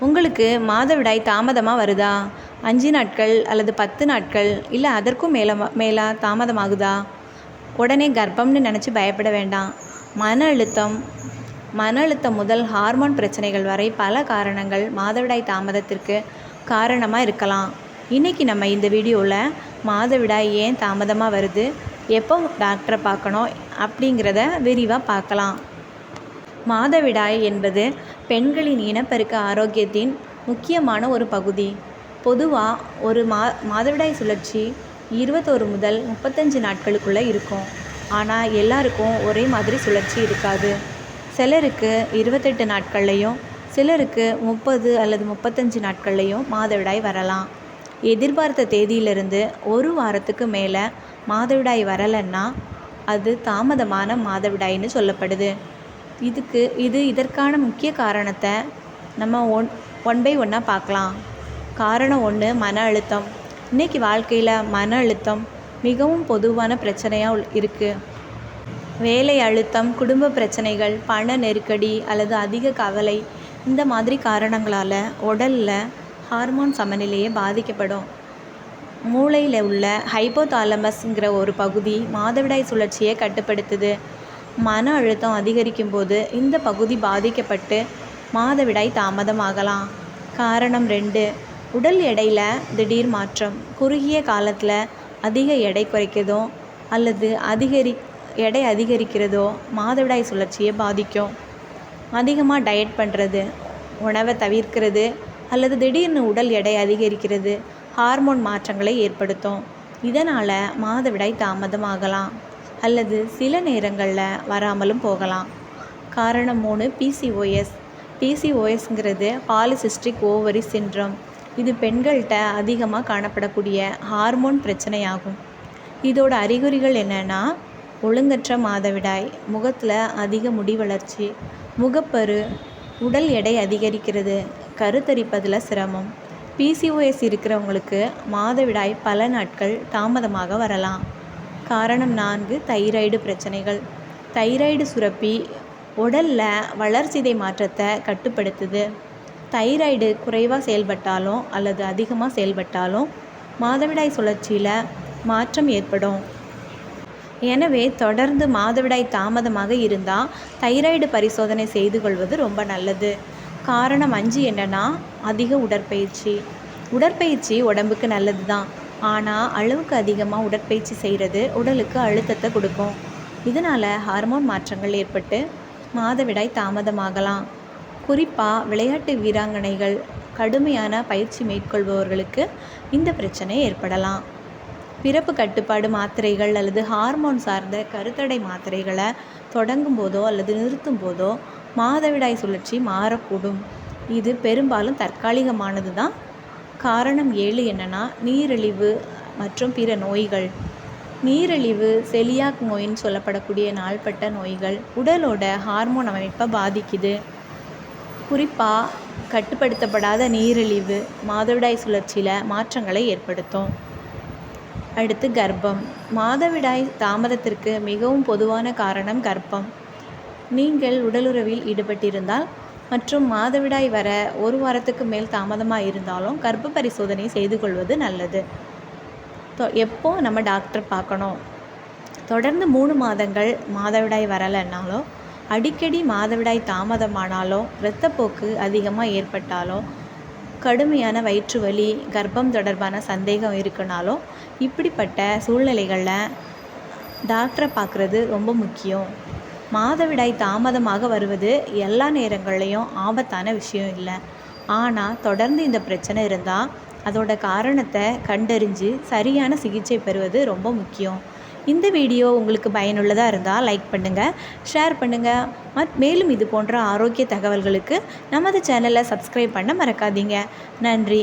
உங்களுக்கு மாதவிடாய் தாமதமாக வருதா? 5 நாட்கள் அல்லது 10 நாட்கள் இல்லை அதற்கும் மேலா தாமதமாகுதா? உடனே கர்ப்பம்னு நினச்சி பயப்பட வேண்டாம். மன அழுத்தம் முதல் ஹார்மோன் பிரச்சனைகள் வரை பல காரணங்கள் மாதவிடாய் தாமதத்திற்கு காரணமாக இருக்கலாம். இன்றைக்கி நம்ம இந்த வீடியோவில் மாதவிடாய் ஏன் தாமதமாக வருது, எப்போ டாக்டரை பார்க்கணும் அப்படிங்கிறத விரிவாக பார்க்கலாம். மாதவிடாய் என்பது பெண்களின் இனப்பெருக்க ஆரோக்கியத்தின் முக்கியமான ஒரு பகுதி. பொதுவாக ஒரு மாதவிடாய் சுழற்சி 21 முதல் 35 நாட்களுக்குள்ளே இருக்கும். ஆனால் எல்லாருக்கும் ஒரே மாதிரி சுழற்சி இருக்காது. சிலருக்கு 28 நாட்கள்லையும் சிலருக்கு 30 அல்லது 35 நாட்கள்லையும் மாதவிடாய் வரலாம். எதிர்பார்த்த தேதியிலிருந்து ஒரு வாரத்துக்கு மேலே மாதவிடாய் வரலைன்னா அது தாமதமான மாதவிடாய்னு சொல்லப்படுது. இதற்கான முக்கிய காரணத்தை நம்ம ஒன் பை ஒன்னாக பார்க்கலாம். காரணம் 1, மன அழுத்தம். இன்றைக்கி வாழ்க்கையில் மன அழுத்தம் மிகவும் பொதுவான பிரச்சனையாக இருக்குது. வேலை அழுத்தம், குடும்ப பிரச்சனைகள், பண நெருக்கடி அல்லது அதிக கவலை, இந்த மாதிரி காரணங்களால் உடலில் ஹார்மோன் சமநிலையே பாதிக்கப்படும். மூளையில் உள்ள ஹைப்போதாலமஸ்ங்கிற ஒரு பகுதி மாதவிடாய் சுழற்சியை கட்டுப்படுத்துது. மன அழுத்தம் அதிகரிக்கும் போது இந்த பகுதி பாதிக்கப்பட்டு மாதவிடாய் தாமதமாகலாம். காரணம் 2, உடல் எடையில் திடீர் மாற்றம். குறுகிய காலத்தில் அதிக எடை குறைக்கிறதோ அல்லது எடை அதிகரிக்கிறதோ மாதவிடாய் சுழற்சியை பாதிக்கும். அதிகமாக டயட் பண்ணுறது, உணவை தவிர்க்கிறது அல்லது திடீர்னு உடல் எடை அதிகரிக்கிறது ஹார்மோன் மாற்றங்களை ஏற்படுத்தும். இதனால் மாதவிடாய் தாமதமாகலாம் அல்லது சில நேரங்களில் வராமலும் போகலாம். காரணம் 3, PCOS. PCOSங்கிறது பாலிசிஸ்டிக் ஓவரி சிண்ட்ரோம். இது பெண்கள்கிட்ட அதிகமாக காணப்படக்கூடிய ஹார்மோன் பிரச்சனையாகும். இதோட அறிகுறிகள் என்னென்னா ஒழுங்கற்ற மாதவிடாய், முகத்தில் அதிக முடி வளர்ச்சி, முகப்பரு, உடல் எடை அதிகரிக்கிறது, கருத்தரிப்பதில் சிரமம். PCOS இருக்கிறவங்களுக்கு மாதவிடாய் பல நாட்கள் தாமதமாக வரலாம். காரணம் 4, தைராய்டு பிரச்சனைகள். தைராய்டு சுரப்பி உடலில் வளர்சிதை மாற்றத்தை கட்டுப்படுத்துது. தைராய்டு குறைவாக செயல்பட்டாலும் அல்லது அதிகமாக செயல்பட்டாலும் மாதவிடாய் சுழற்சியில் மாற்றம் ஏற்படும். எனவே தொடர்ந்து மாதவிடாய் தாமதமாக இருந்தால் தைராய்டு பரிசோதனை செய்து கொள்வது ரொம்ப நல்லது. காரணம் 5 என்னென்னா அதிக உடற்பயிற்சி உடம்புக்கு நல்லது தான். ஆனால் அளவுக்கு அதிகமாக உடற்பயிற்சி செய்கிறது உடலுக்கு அழுத்தத்தை கொடுக்கும். இதனால் ஹார்மோன் மாற்றங்கள் ஏற்பட்டு மாதவிடாய் தாமதமாகலாம். குறிப்பாக விளையாட்டு வீராங்கனைகள், கடுமையான பயிற்சி மேற்கொள்பவர்களுக்கு இந்த பிரச்சனை ஏற்படலாம். பிறப்பு கட்டுப்பாடு மாத்திரைகள் அல்லது ஹார்மோன் சார்ந்த கருத்தடை மாத்திரைகளை தொடங்கும் போதோ அல்லது நிறுத்தும் போதோ மாதவிடாய் சுழற்சி மாறக்கூடும். இது பெரும்பாலும் தற்காலிகமானது தான். காரணம் 7 என்னென்னா நீரிழிவு மற்றும் பிற நோய்கள். நீரிழிவு, செலியாக் நோயின்னு சொல்லப்படக்கூடிய நாள்பட்ட நோய்கள் உடலோட ஹார்மோன் அமைப்பை பாதிக்குது. குறிப்பாக கட்டுப்படுத்தப்படாத நீரிழிவு மாதவிடாய் சுழற்சியில் மாற்றங்களை ஏற்படுத்தும். அடுத்து கர்ப்பம். மாதவிடாய் தாமதத்திற்கு மிகவும் பொதுவான காரணம் கர்ப்பம். நீங்கள் உடலுறவில் ஈடுபட்டிருந்தால் மற்றும் மாதவிடாய் வர ஒரு வாரத்துக்கு மேல் தாமதமாக இருந்தாலும் கர்ப்ப பரிசோதனை செய்து கொள்வது நல்லது. எப்போ நம்ம டாக்டர் பார்க்கணும்? தொடர்ந்து 3 மாதங்கள் மாதவிடாய் வரலைன்னாலோ, அடிக்கடி மாதவிடாய் தாமதமானாலோ, இரத்தப்போக்கு அதிகமாக ஏற்பட்டாலோ, கடுமையான வயிற்று வலி, கர்ப்பம் தொடர்பான சந்தேகம் இருக்குனாலோ, இப்படிப்பட்ட சூழ்நிலைகளில் டாக்டரை பார்க்குறது ரொம்ப முக்கியம். மாதவிடாய் தாமதமாக வருவது எல்லா நேரங்கள்லையும் ஆபத்தான விஷயம் இல்லை. ஆனால் தொடர்ந்து இந்த பிரச்சனை இருந்தால் அதோட காரணத்தை கண்டறிஞ்சு சரியான சிகிச்சை பெறுவது ரொம்ப முக்கியம். இந்த வீடியோ உங்களுக்கு பயனுள்ளதாக இருந்தால் லைக் பண்ணுங்கள், ஷேர் பண்ணுங்கள். மேலும் இது போன்ற ஆரோக்கிய தகவல்களுக்கு நமது சேனலை சப்ஸ்கிரைப் பண்ண மறக்காதீங்க. நன்றி.